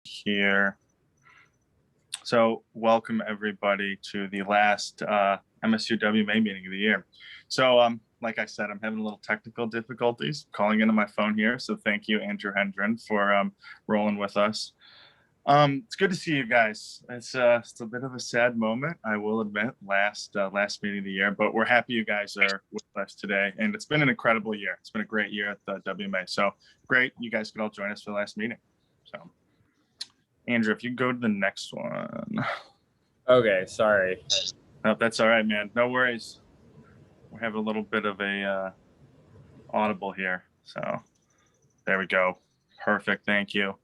here. So welcome everybody to the last MSU WMA meeting of the year. So like I said, I'm having a little technical difficulties calling into my phone here. So thank you, Andrew Hendren, for rolling with us. It's good to see you guys. It's a bit of a sad moment, I will admit, last meeting of the year, but we're happy you guys are with us today. And it's been an incredible year. It's been a great year at the WMA. So great, you guys could all join us for the last meeting. So Andrew, if you go to the next one. Okay, sorry. No, that's all right, man. No worries. We have a little bit of a audible here. So there we go. Perfect. Thank you.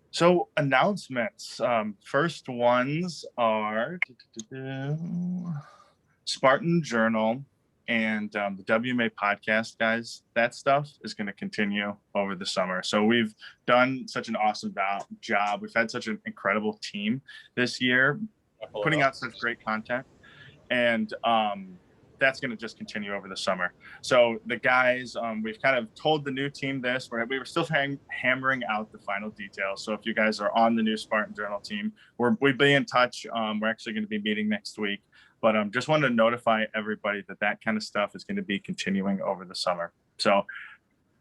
So announcements. First ones are Spartan Journal and the WMA podcast, guys. That stuff is going to continue over the summer. So we've done such an awesome job. We've had such an incredible team this year, putting out such great content. And that's going to just continue over the summer. So the guys, we've kind of told the new team this, we were still hammering out the final details. So if you guys are on the new Spartan Journal team, we'll be in touch. We're actually going to be meeting next week, but just wanted to notify everybody that kind of stuff is going to be continuing over the summer. So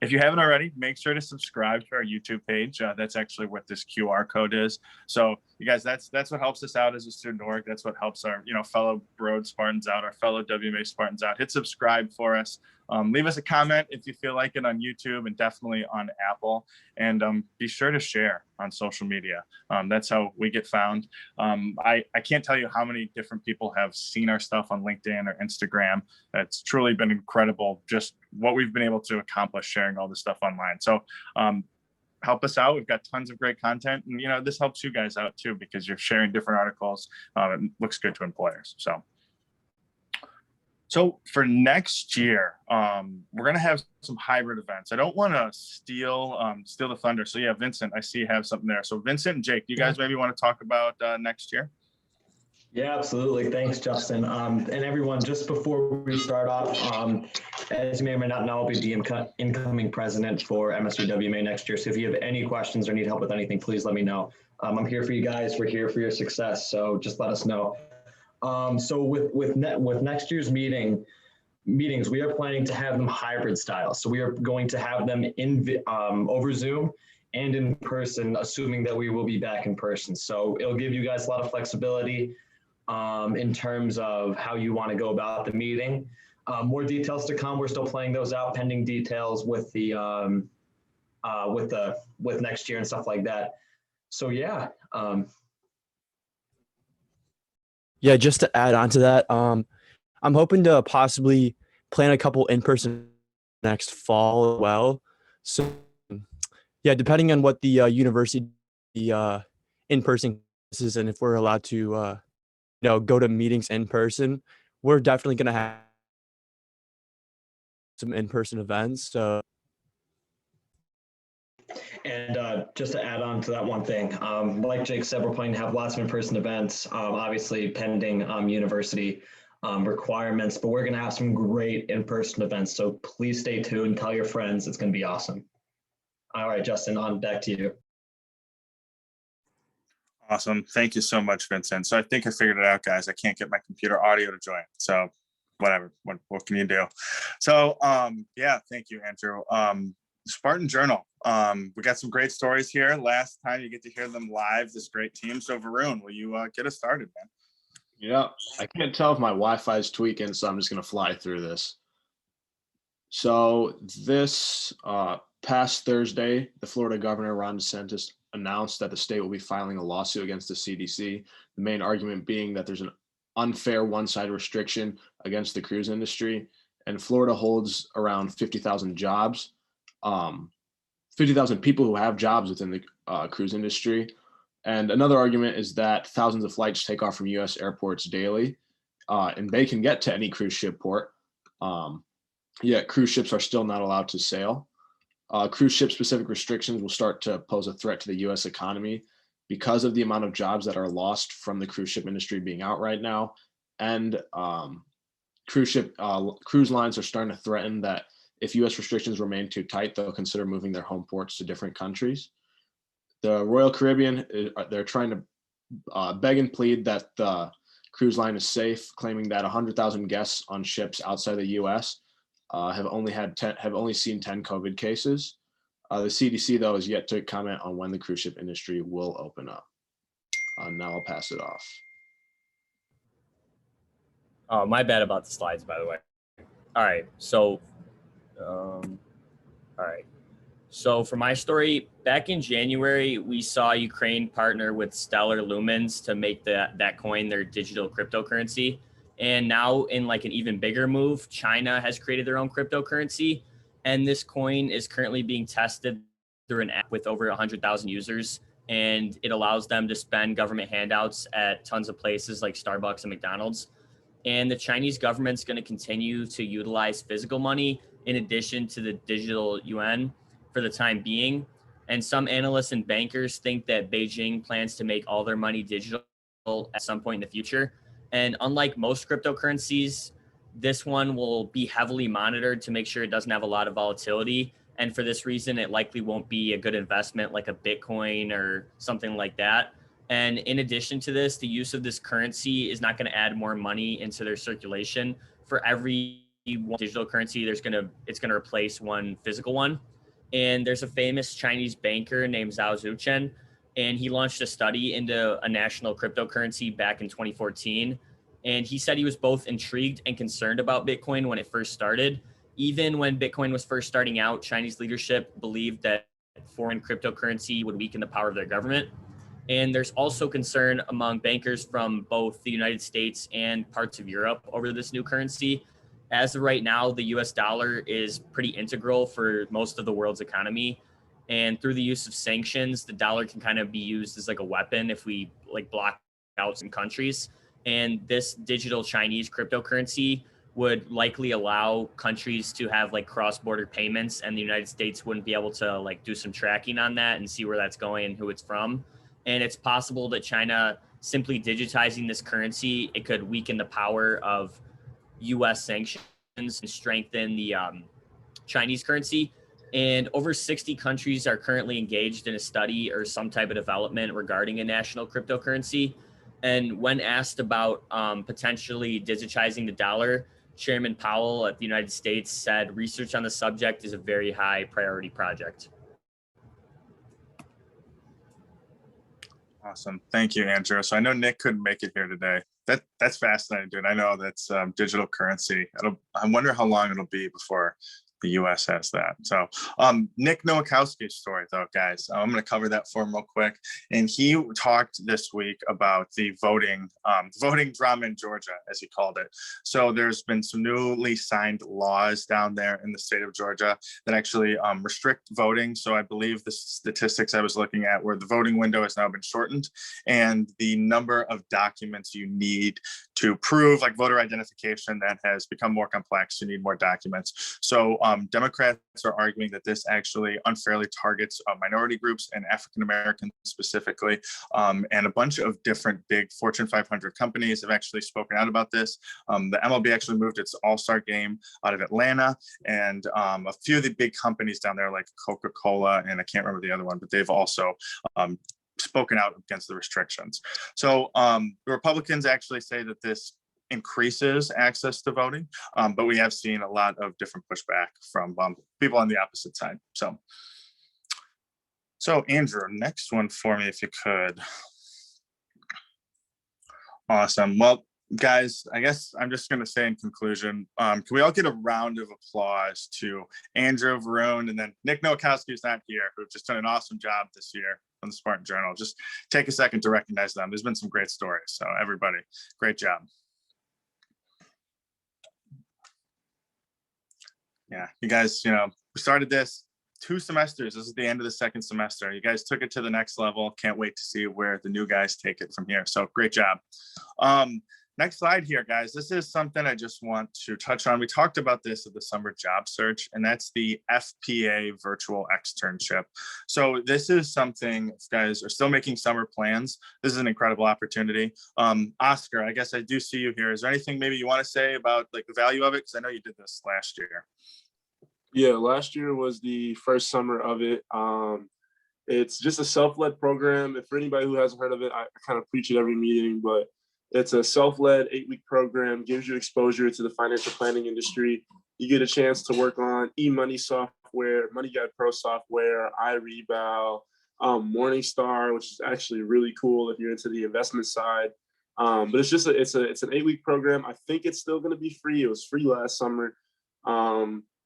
if you haven't already, make sure to subscribe to our YouTube page. That's actually what this QR code is. So you guys, that's what helps us out as a student org. That's what helps our fellow Broad Spartans out, our fellow WMA Spartans out. Hit subscribe for us. Leave us a comment if you feel like it on YouTube and definitely on Apple. And be sure to share on social media. That's how we get found. I can't tell you how many different people have seen our stuff on LinkedIn or Instagram. It's truly been incredible just what we've been able to accomplish sharing all this stuff online. So help us out. We've got tons of great content, and this helps you guys out too because you're sharing different articles. It looks good to employers. So for next year, we're going to have some hybrid events. I don't want to steal the thunder. So yeah, Vincent, I see you have something there. So Vincent and Jake, do you guys maybe want to talk about next year? Yeah, absolutely. Thanks, Justin. And everyone, just before we start off, as you may or may not know, I'll be the incoming president for MSU WMA next year. So if you have any questions or need help with anything, please let me know. I'm here for you guys. We're here for your success. So just let us know. So with next year's meetings, we are planning to have them hybrid style. So we are going to have them over Zoom and in person, assuming that we will be back in person. So it'll give you guys a lot of flexibility in terms of how you want to go about the meeting. More details to come. We're still playing those out, pending details with the with next year and stuff like that. So yeah. Yeah, just to add on to that, I'm hoping to possibly plan a couple in-person next fall as well. So yeah, depending on what the university in-person is and if we're allowed to go to meetings in person, we're definitely going to have some in-person events. So and just to add on to that one thing, like Jake said, we're planning to have lots of in-person events, obviously pending university requirements, but we're going to have some great in-person events. So please stay tuned, tell your friends, it's going to be awesome. All right, Justin, on back to you. Awesome. Thank you so much, Vincent. So I think I figured it out, guys. I can't get my computer audio to join. So whatever, what can you do? So yeah, thank you, Andrew. Spartan Journal. We got some great stories here. Last time you get to hear them live, this great team. So Varun, will you get us started, man? Yeah, I can't tell if my Wi-Fi is tweaking, so I'm just going to fly through this. So this past Thursday, the Florida Governor, Ron DeSantis, announced that the state will be filing a lawsuit against the CDC. The main argument being that there's an unfair one-sided restriction against the cruise industry. And Florida holds around 50,000 jobs, 50,000 people who have jobs within the cruise industry. And another argument is that thousands of flights take off from US airports daily, and they can get to any cruise ship port. Yet cruise ships are still not allowed to sail. Cruise ship specific restrictions will start to pose a threat to the US economy because of the amount of jobs that are lost from the cruise ship industry being out right now. And cruise lines are starting to threaten that if US restrictions remain too tight, they'll consider moving their home ports to different countries. The Royal Caribbean, they're trying to beg and plead that the cruise line is safe, claiming that 100,000 guests on ships outside the U.S. Have only seen 10 COVID cases. The CDC, though, is yet to comment on when the cruise ship industry will open up. Now I'll pass it off. Oh, my bad about the slides, by the way. All right. So, So for my story, back in January, we saw Ukraine partner with Stellar Lumens to make that coin their digital cryptocurrency. And now in like an even bigger move, China has created their own cryptocurrency. And this coin is currently being tested through an app with over 100,000 users. And it allows them to spend government handouts at tons of places like Starbucks and McDonald's. And the Chinese government's going to continue to utilize physical money in addition to the digital yuan for the time being. And some analysts and bankers think that Beijing plans to make all their money digital at some point in the future. And unlike most cryptocurrencies, this one will be heavily monitored to make sure it doesn't have a lot of volatility. And for this reason, it likely won't be a good investment like a Bitcoin or something like that. And in addition to this, the use of this currency is not going to add more money into their circulation. For every one digital currency, it's going to replace one physical one. And there's a famous Chinese banker named Zhao Zuchen, and he launched a study into a national cryptocurrency back in 2014. And he said he was both intrigued and concerned about Bitcoin when it first started. Even when Bitcoin was first starting out, Chinese leadership believed that foreign cryptocurrency would weaken the power of their government. And there's also concern among bankers from both the United States and parts of Europe over this new currency. As of right now, the US dollar is pretty integral for most of the world's economy. And through the use of sanctions, the dollar can kind of be used as like a weapon if we like block out some countries. And this digital Chinese cryptocurrency would likely allow countries to have like cross-border payments, and the United States wouldn't be able to like do some tracking on that and see where that's going and who it's from. And it's possible that China simply digitizing this currency, it could weaken the power of US sanctions and strengthen the Chinese currency. And over 60 countries are currently engaged in a study or some type of development regarding a national cryptocurrency. And when asked about potentially digitizing the dollar, Chairman Powell at the United States said research on the subject is a very high priority project. Awesome. Thank you, Andrew. So I know Nick couldn't make it here today. That's fascinating, dude. I know that's digital currency. I wonder how long it'll be before the US has that. So Nick Nowakowski's story though, guys, I'm going to cover that for him real quick. And he talked this week about the voting drama in Georgia, as he called it. So there's been some newly signed laws down there in the state of Georgia that actually restrict voting. So I believe the statistics I was looking at where the voting window has now been shortened, and the number of documents you need to prove like voter identification that has become more complex. You need more documents. So Democrats are arguing that this actually unfairly targets minority groups and African Americans specifically. And a bunch of different big Fortune 500 companies have actually spoken out about this. The MLB actually moved its All-Star game out of Atlanta, and a few of the big companies down there like Coca-Cola, and I can't remember the other one, but they've also spoken out against the restrictions. So the Republicans actually say that this increases access to voting, but we have seen a lot of different pushback from people on the opposite side. So Andrew, next one for me if you could. Awesome. Well, guys, I guess I'm just going to say in conclusion, can we all get a round of applause to Andrew, Varun, and then Nick Nowakowski, who's not here, who've just done an awesome job this year on the Spartan Journal. Just take a second to recognize them. There's been some great stories. So everybody, great job. Yeah, you guys, we started this 2 semesters. This is the end of the 2nd semester. You guys took it to the next level. Can't wait to see where the new guys take it from here. So great job. Next slide here, guys. This is something I just want to touch on. We talked about this at the summer job search, and that's the FPA Virtual Externship. So this is something, if you guys are still making summer plans, this is an incredible opportunity. Oscar, I guess I do see you here. Is there anything maybe you want to say about like the value of it? Because I know you did this last year. Yeah, last year was the first summer of it. It's just a self-led program. And for anybody who hasn't heard of it, I kind of preach at every meeting, but it's a self-led 8-week program, gives you exposure to the financial planning industry. You get a chance to work on e-money software, Money Guide Pro software, iRebow, Morningstar, which is actually really cool if you're into the investment side. But it's just it's an 8-week program. I think it's still going to be free. It was free last summer.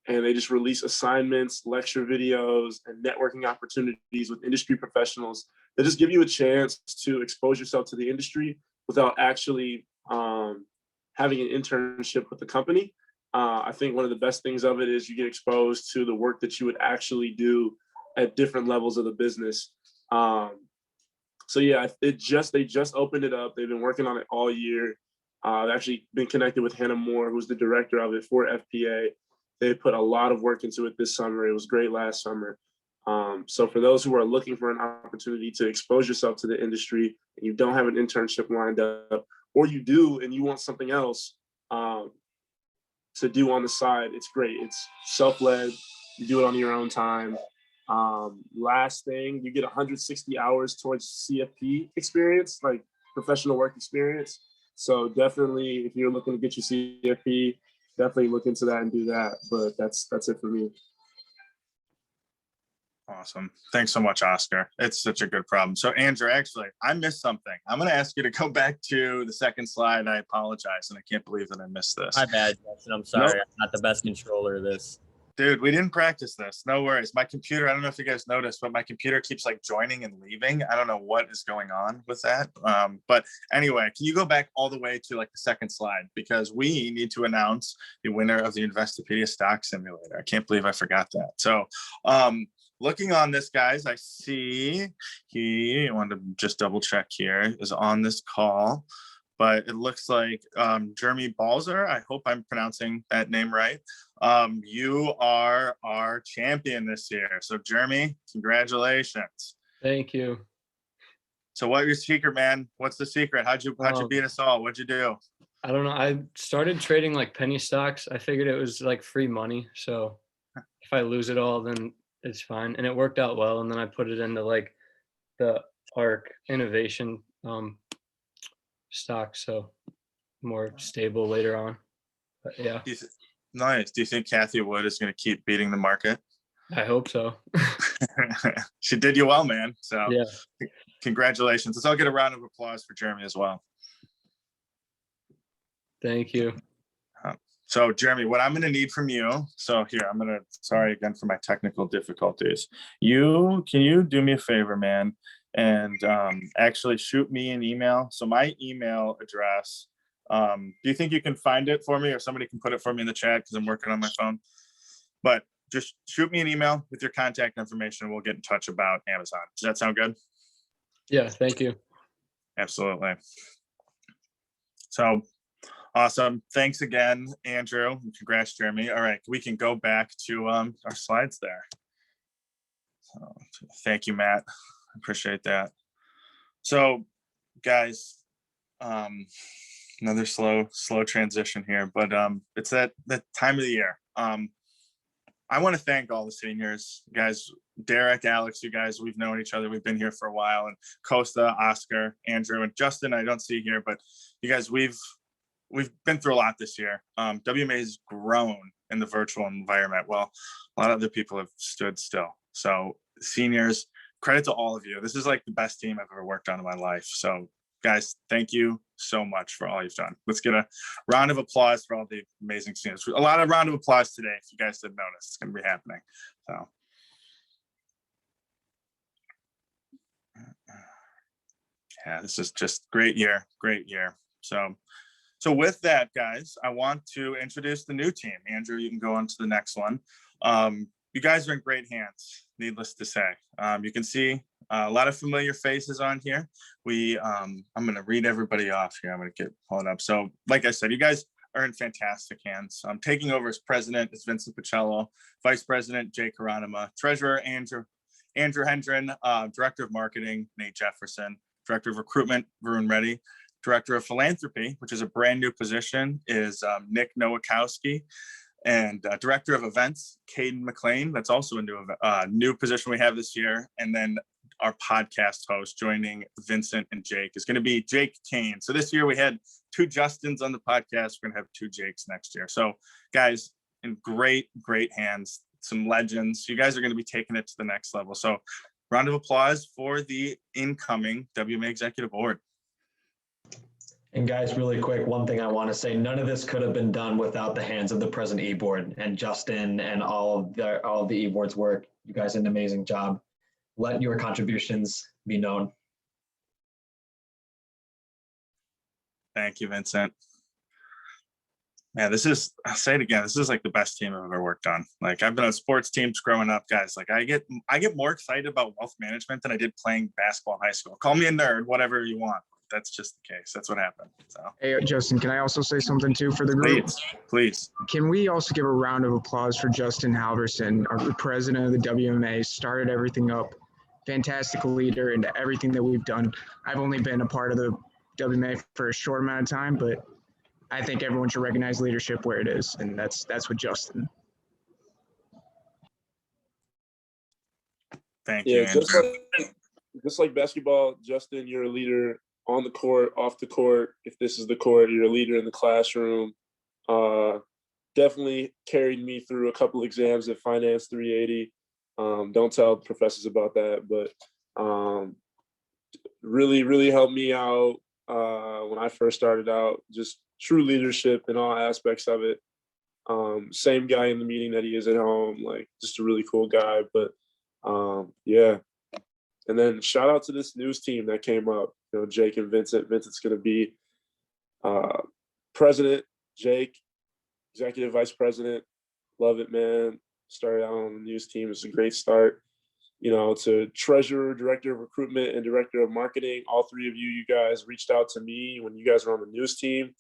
And they just release assignments, lecture videos, and networking opportunities with industry professionals that just give you a chance to expose yourself to the industry without actually having an internship with the company. I think one of the best things of it is you get exposed to the work that you would actually do at different levels of the business. So yeah, they just opened it up. They've been working on it all year. I've actually been connected with Hannah Moore, who's the director of it for FPA. They put a lot of work into it this summer. It was great last summer. So for those who are looking for an opportunity to expose yourself to the industry and you don't have an internship lined up, or you do and you want something else to do on the side, it's great. It's self-led. You do it on your own time. Last thing, you get 160 hours towards CFP experience, like professional work experience. So definitely, if you're looking to get your CFP, definitely look into that and do that. But that's it for me. Awesome. Thanks so much, Oscar. It's such a good problem. So Andrew, actually, I missed something. I'm going to ask you to go back to the second slide. I apologize, and I can't believe that I missed this. My bad, Justin. I'm sorry. Nope. I'm not the best controller of this. Dude, we didn't practice this. No worries. My computer, I don't know if you guys noticed, but my computer keeps like joining and leaving. I don't know what is going on with that. But anyway, can you go back all the way to like the second slide? Because we need to announce the winner of the Investopedia Stock Simulator. I can't believe I forgot that. So looking on this, guys, I see I wanted to just double check here, is on this call. But it looks like Jeremy Balzer, I hope I'm pronouncing that name right. You are our champion this year. So Jeremy, congratulations. Thank you. So what's your secret, man? What's the secret? How'd you beat us all? What'd you do? I don't know. I started trading like penny stocks. I figured it was like free money. So if I lose it all, then it's fine. And it worked out well. And then I put it into like the ARC innovation stock, so more stable later on. But yeah. Nice. Do you think Kathy Wood is going to keep beating the market? I hope so. She did you well, man. So yeah, congratulations. Let's all get a round of applause for Jeremy as well. Thank you. So Jeremy, what I'm going to need from you, so here, sorry again for my technical difficulties. Can you do me a favor, man? And actually shoot me an email. So my email address, do you think you can find it for me, or somebody can put it for me in the chat because I'm working on my phone? But just shoot me an email with your contact information. We'll get in touch about Amazon. Does that sound good? Yeah, thank you. Absolutely. So awesome. Thanks again, Andrew. Congrats, Jeremy. All right, we can go back to our slides there. So, thank you, Matt. Appreciate that. So guys, another slow transition here, but it's that time of the year. I want to thank all the seniors, guys. Derek, Alex, you guys, we've known each other. We've been here for a while. And Costa, Oscar, Andrew, and Justin, I don't see here, but you guys, we've been through a lot this year. WMA has grown in the virtual environment. Well, a lot of other people have stood still. So seniors, credit to all of you. This is like the best team I've ever worked on in my life. So guys, thank you so much for all you've done. Let's get a round of applause for all the amazing seniors. A lot of round of applause today. If you guys didn't notice, it's going to be happening. So yeah, this is just great year. So with that, guys, I want to introduce the new team. Andrew, you can go on to the next one. You guys are in great hands, needless to say. You can see a lot of familiar faces on here. I'm going to read everybody off here. I'm going to pull it up. So like I said, you guys are in fantastic hands. Taking over as president is Vincent Pacello, vice president Jay Karanima, treasurer Andrew Hendren, director of marketing Nate Jefferson, director of recruitment Varun Reddy, director of philanthropy, which is a brand new position, is Nick Nowakowski. And director of events, Caden McLean. That's also a new position we have this year. And then our podcast host joining Vincent and Jake is going to be Jake Kane. So this year we had 2 Justins on the podcast. We're going to have 2 Jakes next year. So guys, in great hands, some legends. You guys are going to be taking it to the next level. So round of applause for the incoming WMA Executive Board. And guys, really quick, one thing I want to say, none of this could have been done without the hands of the present e-board and Justin and all of the e-board's work. You guys did an amazing job. Let your contributions be known. Thank you, Vincent. Man, I'll say it again, this is like the best team I've ever worked on. Like, I've been on sports teams growing up, guys. Like, I get more excited about wealth management than I did playing basketball in high school. Call me a nerd, whatever you want. That's just the case. That's what happened. So, hey, Justin, can I also say something too for the group? Please. Can we also give a round of applause for Justin Halverson, our president of the WMA, started everything up, fantastic leader into everything that we've done. I've only been a part of the WMA for a short amount of time, but I think everyone should recognize leadership where it is, and that's what Justin. Thank you. Yeah, just like basketball, Justin, you're a leader on the court, off the court. If this is the court, you're a leader in the classroom. Definitely carried me through a couple exams at Finance 380. Don't tell professors about that, but really helped me out when I first started out. Just true leadership in all aspects of it. Same guy in the meeting that he is at home, like just a really cool guy. But yeah. And then shout out to this news team that came up, you know, Jake and Vincent. Vincent's going to be president, Jake, executive vice president. Love it, man. Started out on the news team. It's a great start. You know, to treasurer, director of recruitment, and director of marketing. All 3 of you guys reached out to me when you guys were on the news team.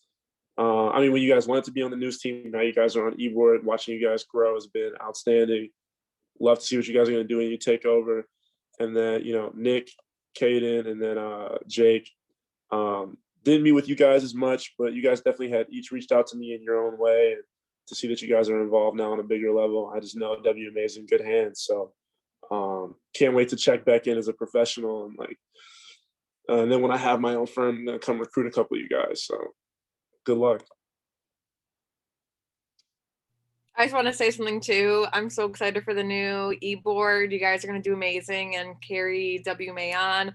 When you guys wanted to be on the news team, now you guys are on e-board. Watching you guys grow has been outstanding. Love to see what you guys are going to do when you take over. And then, you know, Nick, Caden, and then Jake. Didn't meet with you guys as much, but you guys definitely had each reached out to me in your own way. And to see that you guys are involved now on a bigger level, I just know WMA is in good hands. So can't wait to check back in as a professional. And then when I have my own firm, I'm going to come recruit a couple of you guys. So good luck. I just want to say something too. I'm so excited for the new e-board. You guys are going to do amazing and carry WMA on.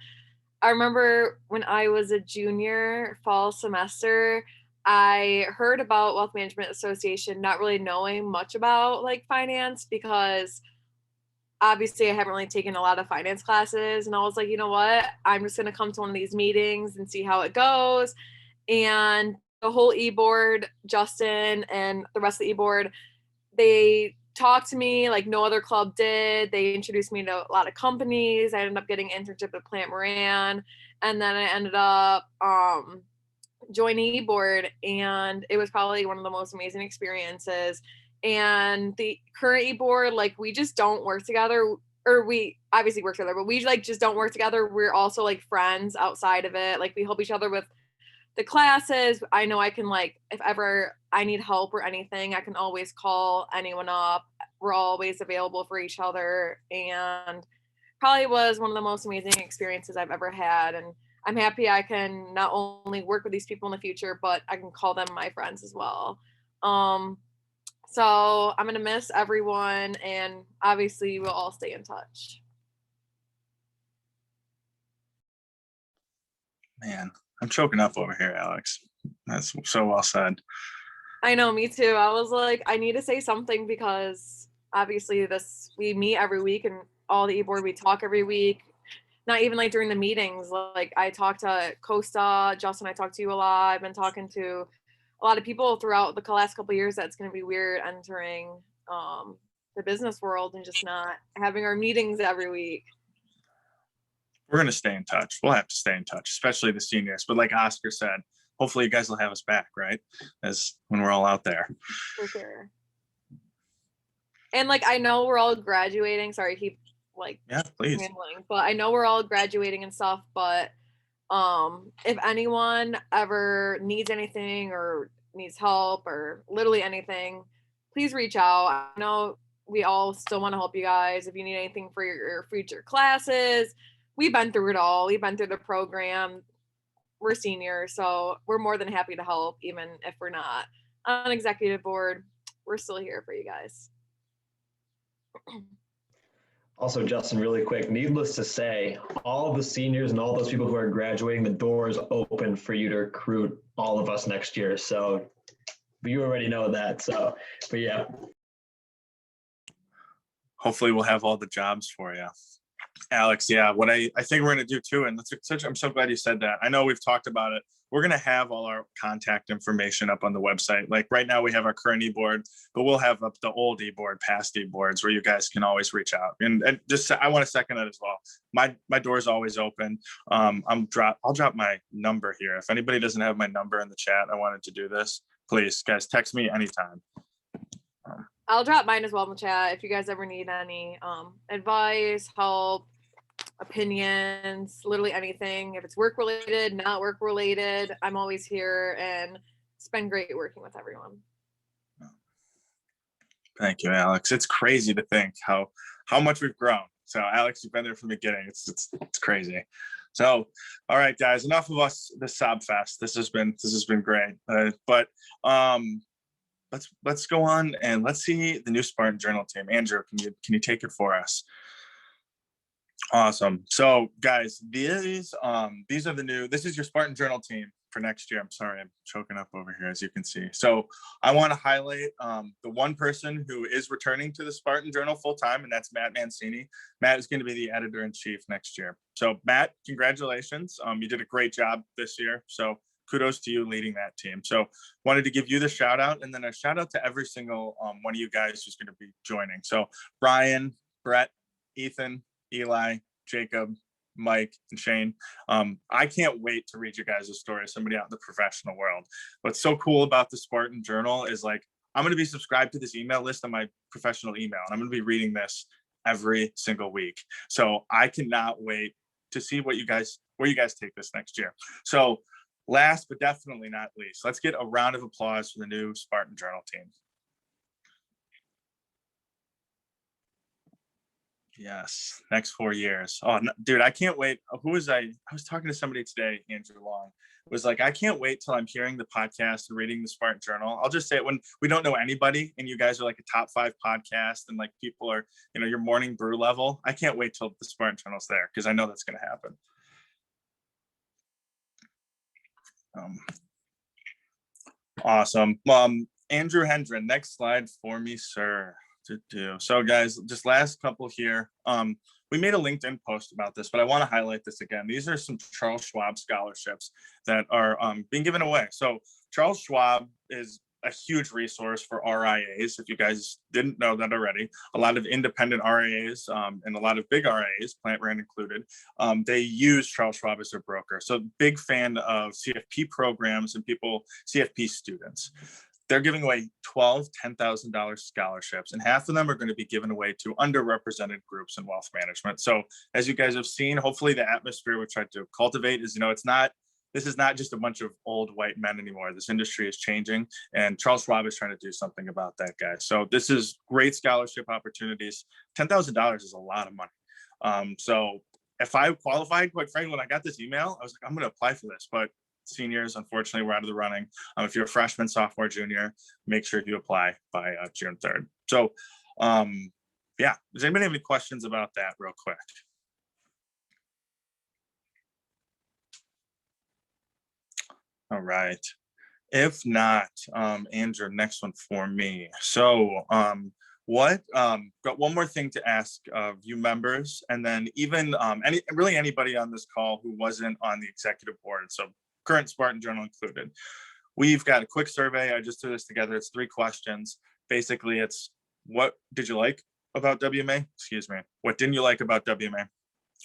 I remember when I was a junior fall semester, I heard about Wealth Management Association, not really knowing much about like finance, because obviously I haven't really taken a lot of finance classes. And I was like, you know what? I'm just going to come to one of these meetings and see how it goes. And the whole e-board, Justin and the rest of the e-board, they talked to me like no other club did. They introduced me to a lot of companies. I ended up getting an internship at Plant Moran, and then I ended up joining e-board, and it was probably one of the most amazing experiences. And the current e-board, like, we just don't work together, or we obviously work together, but we like just don't work together. We're also like friends outside of it. Like, we help each other with the classes. I know I can, like, if ever I need help or anything, I can always call anyone up. We're always available for each other, and probably was one of the most amazing experiences I've ever had. And I'm happy I can not only work with these people in the future, but I can call them my friends as well. So I'm going to miss everyone, and obviously we'll all stay in touch. Man, I'm choking up over here, Alex. That's so well said. I know, me too. I was like, I need to say something, because obviously we meet every week, and all the e-board, we talk every week. Not even like during the meetings. Like, I talk to Costa, Justin, I talk to you a lot. I've been talking to a lot of people throughout the last couple of years. That's going to be weird entering the business world and just not having our meetings every week. We're going to stay in touch. We'll have to stay in touch, especially the seniors. But like Oscar said, hopefully you guys will have us back, right? As when we're all out there. For sure. And like, I know we're all graduating. Sorry, keep like, yeah, please. Handling, but I know we're all graduating and stuff, but if anyone ever needs anything or needs help or literally anything, please reach out. I know we all still want to help you guys. If you need anything for your future classes, we've been through it all. We've been through the program. We're seniors, so we're more than happy to help, even if we're not on executive board. We're still here for you guys. Also, Justin, really quick, needless to say, all of the seniors and all those people who are graduating, the door is open for you to recruit all of us next year. So you already know that. So, but yeah. Hopefully we'll have all the jobs for you. Alex, yeah, what I think we're going to do too, and I'm so glad you said that. I know we've talked about it. We're going to have all our contact information up on the website. Like right now we have our current e-board, but we'll have up the old e-board, past e-boards where you guys can always reach out. And just, I want to second that as well. My door is always open. I'll drop my number here. If anybody doesn't have my number in the chat, I wanted to do this. Please, guys, text me anytime. I'll drop mine as well in the chat if you guys ever need any advice, help, opinions, literally anything. If it's work related, not work related, I'm always here, and it's been great working with everyone. Thank you, Alex. It's crazy to think how much we've grown. So Alex, you've been there from the beginning. It's crazy. So, all right, guys, enough of us, the Sob Fest. This has been great. But let's go on and let's see the new Spartan Journal team. Andrew, can you take it for us? Awesome. So guys, these are this is your Spartan Journal team for next year. I'm sorry, I'm choking up over here, as you can see. So I want to highlight the one person who is returning to the Spartan Journal full time, and that's Matt Mancini. Matt is going to be the editor-in-chief next year. So Matt, congratulations. You did a great job this year. So kudos to you leading that team. So wanted to give you the shout out, and then a shout out to every single one of you guys who's going to be joining. So Brian, Brett, Ethan, Eli, Jacob, Mike, and Shane. I can't wait to read you guys a story of somebody out in the professional world. What's so cool about the Spartan Journal is, like, I'm going to be subscribed to this email list on my professional email, and I'm going to be reading this every single week. So I cannot wait to see where you guys take this next year. So last but definitely not least, let's get a round of applause for the new Spartan Journal team. Yes, next 4 years. Oh, dude, I can't wait. Who was I? I was talking to somebody today, Andrew Long. It was like, I can't wait till I'm hearing the podcast and reading the Spartan Journal. I'll just say it, when we don't know anybody and you guys are like a top 5 podcast and like people are, your morning brew level. I can't wait till the Spartan Journal's there, because I know that's going to happen. Awesome. Andrew Hendren, next slide for me, sir. So guys, just last couple here. We made a LinkedIn post about this, but I want to highlight this again. These are some Charles Schwab scholarships that are being given away. So Charles Schwab is a huge resource for RIAs. If you guys didn't know that already, a lot of independent RIAs and a lot of big RIAs, Plant Brand included, they use Charles Schwab as their broker. So big fan of CFP programs and CFP students. They're giving away 12 $10,000 scholarships, and half of them are going to be given away to underrepresented groups in wealth management. So as you guys have seen, hopefully the atmosphere we tried to cultivate is, this is not just a bunch of old white men anymore. This industry is changing, and Charles Schwab is trying to do something about that, guys. So this is great scholarship opportunities. $10,000 is a lot of money. So if I qualified, quite frankly, when I got this email, I was like, I'm going to apply for this, but seniors, unfortunately, we're out of the running. If you're a freshman, sophomore, junior, make sure you apply by June 3rd. So yeah, does anybody have any questions about that real quick? All right. If not, Andrew, next one for me. So got one more thing to ask of you members, and then even anybody on this call who wasn't on the executive board. So current Spartan Journal included. We've got a quick survey. I just threw this together. It's 3 questions. Basically, it's what did you like about WMA? Excuse me. What didn't you like about WMA?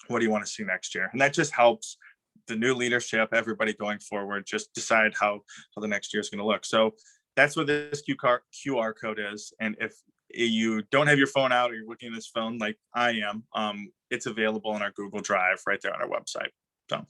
What do you want to see next year? And that just helps the new leadership, everybody going forward, just decide how the next year is going to look. So that's what this QR code is. And if you don't have your phone out or you're looking at this phone like I am, it's available in our Google Drive right there on our website. So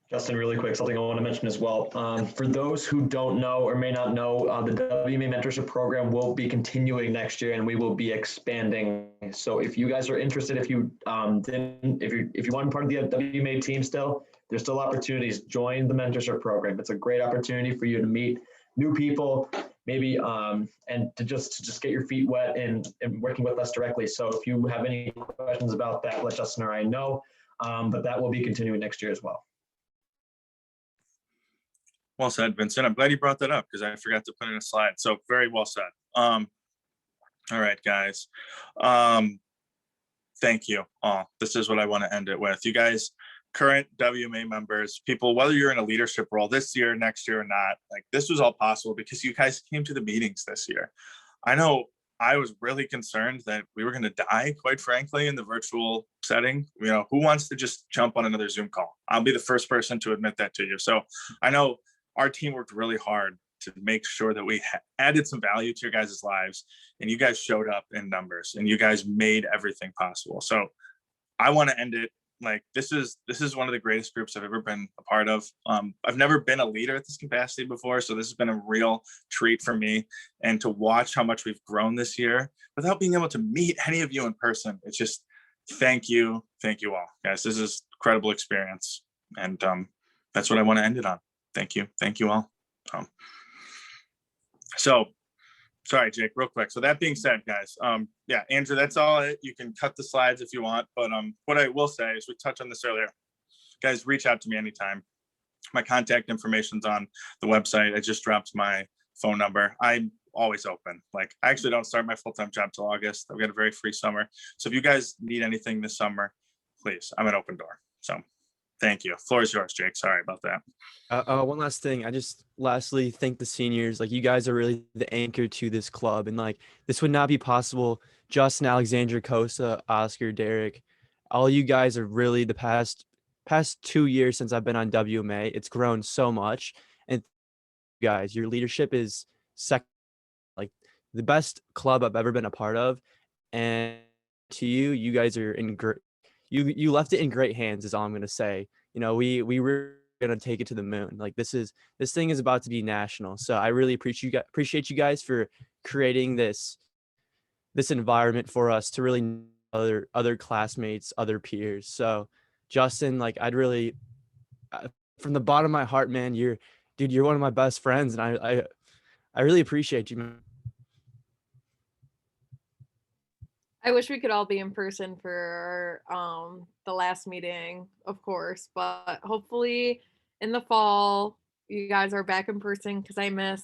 Justin, really quick, something I want to mention as well. For those who don't know or may not know, the WMA Mentorship Program will be continuing next year, and we will be expanding. So if you guys are interested, if you want to be part of the WMA team still, there's still opportunities. Join the mentorship program. It's a great opportunity for you to meet new people, maybe, and to just get your feet wet and working with us directly. So if you have any questions about that, let Justin or I know. But that will be continuing next year as well. Well said, Vincent. I'm glad you brought that up because I forgot to put in a slide. So very well said. All right, guys. Thank you all. This is what I want to end it with. You guys, current WMA members, people, whether you're in a leadership role this year, next year or not, like this was all possible because you guys came to the meetings this year. I know I was really concerned that we were going to die, quite frankly, in the virtual setting. You know, who wants to just jump on another Zoom call? I'll be the first person to admit that to you. So I know our team worked really hard to make sure that we added some value to your guys' lives, and you guys showed up in numbers and you guys made everything possible. So I want to end it like this is one of the greatest groups I've ever been a part of. I've never been a leader at this capacity before, so this has been a real treat for me. And to watch how much we've grown this year without being able to meet any of you in person, it's just thank you all, guys. This is an incredible experience, and that's what I want to end it on. Thank you all. So sorry, Jake, real quick. So that being said, guys, yeah, Andrew, that's all it. You can cut the slides if you want, but what I will say is, we touched on this earlier, guys, reach out to me anytime. My contact information's on the website. I just dropped my phone number. I'm always open. Like, I actually don't start my full-time job till August. I've got a very free summer. So if you guys need anything this summer, please, I'm an open door. So thank you. Floor is yours, Jake. Sorry about that. One last thing. I just lastly thank the seniors. Like, you guys are really the anchor to this club, and like this would not be possible. Justin, Alexandra, Kosa, Oscar, Derek, all you guys are really the past 2 years since I've been on WMA. It's grown so much, and guys, your leadership is second, like the best club I've ever been a part of. And to you guys are in great. You left it in great hands is all I'm gonna say. You know, we were gonna take it to the moon. Like this thing is about to be national. So I really appreciate you guys for creating this environment for us to really know other classmates, other peers. So Justin, like I'd really, from the bottom of my heart, man, you're one of my best friends, and I really appreciate you, man. I wish we could all be in person for the last meeting, of course, but hopefully in the fall you guys are back in person, because I miss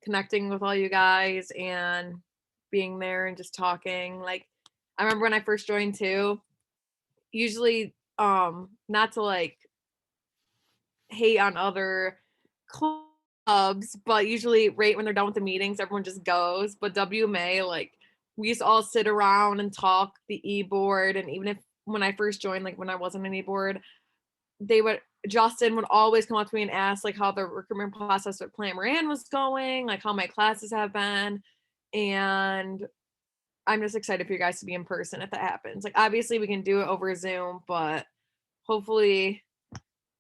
connecting with all you guys and being there and just talking. Like, I remember when I first joined too, usually not to like hate on other clubs, but usually right when they're done with the meetings, everyone just goes. But WMA, like, we used to all sit around and talk the e-board. And even if when I first joined, like when I wasn't an e-board, Justin would always come up to me and ask like how the recruitment process at Plant Moran was going, like how my classes have been. And I'm just excited for you guys to be in person if that happens. Like, obviously we can do it over Zoom, but hopefully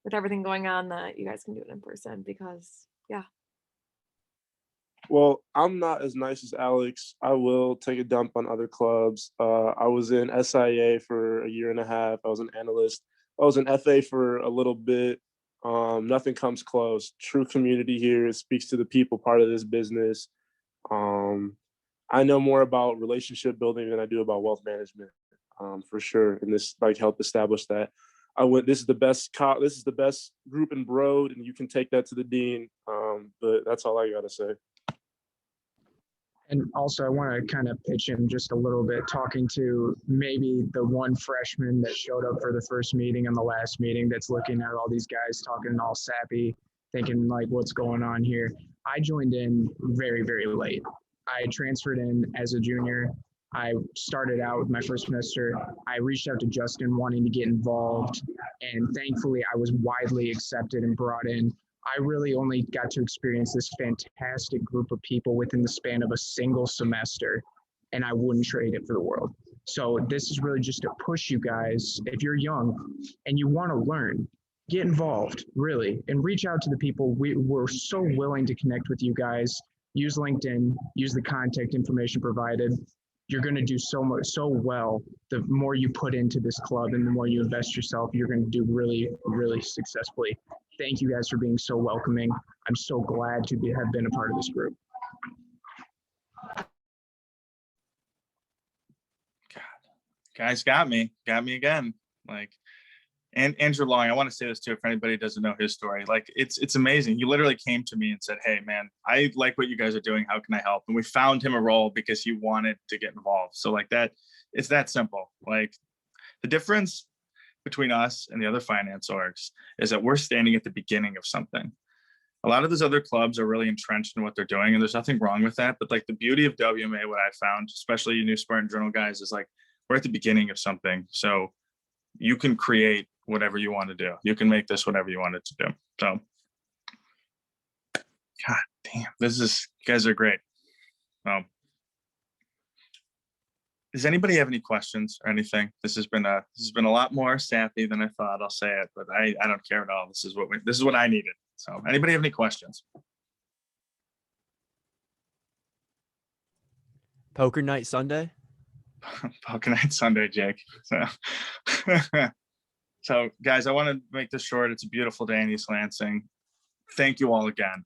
with everything going on that you guys can do it in person, because yeah. Well, I'm not as nice as Alex. I will take a dump on other clubs. I was in SIA for a year and a half. I was an analyst. I was an FA for a little bit. Nothing comes close. True community here. It speaks to the people part of this business. I know more about relationship building than I do about wealth management, for sure. And this like helped establish that. This is the best group in Broad, and you can take that to the dean. But that's all I gotta say. And also, I want to kind of pitch in just a little bit, talking to maybe the one freshman that showed up for the first meeting and the last meeting that's looking at all these guys talking all sappy, thinking like, what's going on here? I joined in very, very late. I transferred in as a junior. I started out with my first semester. I reached out to Justin wanting to get involved, and thankfully I was widely accepted and brought in. I really only got to experience this fantastic group of people within the span of a single semester, and I wouldn't trade it for the world. So this is really just to push you guys, if you're young and you want to learn, get involved, really, and reach out to the people. We're so willing to connect with you guys. Use LinkedIn, use the contact information provided. You're going to do so well. The more you put into this club and the more you invest yourself, you're going to do really, really successfully. Thank you guys for being so welcoming. I'm so glad to have been a part of this group. Guys got me again. Like, and Andrew Long, I want to say this too, if anybody doesn't know his story, like it's amazing. He literally came to me and said, "Hey man, I like what you guys are doing. How can I help?" And we found him a role because he wanted to get involved. So like that, it's that simple. Like the difference between us and the other finance orgs is that we're standing at the beginning of something. A lot of those other clubs are really entrenched in what they're doing, and there's nothing wrong with that. But like the beauty of WMA, what I found, especially you new Spartan Journal guys, is like we're at the beginning of something. So you can create whatever you want to do. You can make this whatever you want it to do. So, God damn, you guys are great. Does anybody have any questions or anything? This has been a lot more sappy than I thought. I'll say it, but I don't care at all. This is what I needed. So, anybody have any questions? Poker night Sunday. Poker night Sunday, Jake. So guys, I want to make this short. It's a beautiful day in East Lansing. Thank you all again.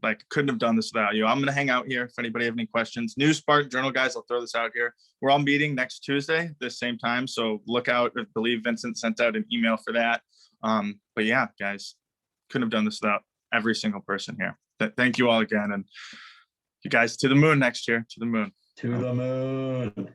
Like, couldn't have done this without you. I'm going to hang out here if anybody have any questions. New Spartan Journal guys, I'll throw this out here. We're all meeting next Tuesday at the same time. So look out. I believe Vincent sent out an email for that. But yeah, guys, couldn't have done this without every single person here. Thank you all again. And you guys to the moon next year, to the moon. To the moon.